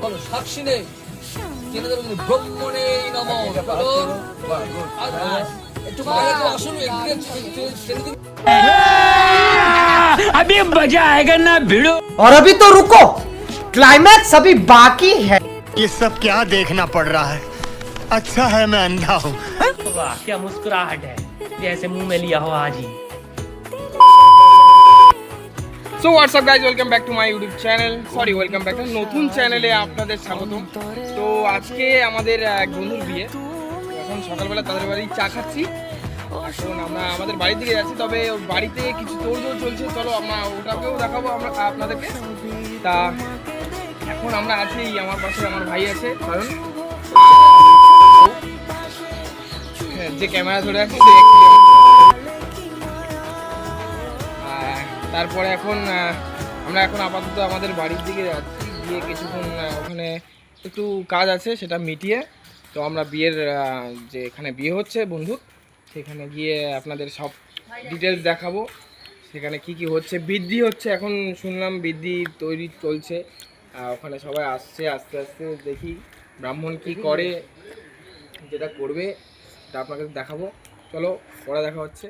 বলো সাক্ষী নেই জেনে দেবো কিন্তু ব্রহ্মণে নমঃ একটু বাইরে তো আসুন একটু अभी मजा आएगा ना भिड़ो। और अभी तो रुको, क्लाइमैक्स अभी बाकी है। ये सब क्या देखना पड़ रहा है? अच्छा है मैं अंधा हूँ। वाह क्या मुस्कुराहट है, जैसे मुंह में लिया हो आज ही। So WhatsApp guys, welcome back to my YouTube channel. Sorry, welcome back to নতুন চ্যানেলে আপনাদের স্বাগতম। তো আজকে আমাদের এক বন্ধুর বিয়ে, এখন সকালবেলা তাদের বাড়ি চা খাচ্ছি। এখন আমরা আমাদের বাড়ির দিকে যাচ্ছি, তবে ওর বাড়িতে কিছু তোড়জোড় চলছে, চলো আমরা ওটাকেও দেখাবো আমরা আপনাদেরকে। তা এখন আমরা আছি, আমার পাশে আমার ভাই আছে কারণ যে ক্যামেরা ধরে আছে সে তারপরে এখন আমরা এখন আপাতত আমাদের বাড়ির দিকে যাচ্ছি, গিয়ে কিছুক্ষণ ওখানে একটু কাজ আছে সেটা মিটিয়ে তো আমরা বিয়ের যে এখানে বিয়ে হচ্ছে বন্ধুর, সেখানে গিয়ে আপনাদের সব ডিটেলস দেখাবো। সেখানে কি কি হচ্ছে, বৃদ্ধি হচ্ছে, এখন শুনলাম বৃদ্ধি তৈরি চলছে, ওখানে সবাই আসছে, আস্তে আস্তে দেখি ব্রাহ্মণ কি করে, যেটা করবে সেটা আপনাদের দেখাবো। চলো পরে দেখা হচ্ছে।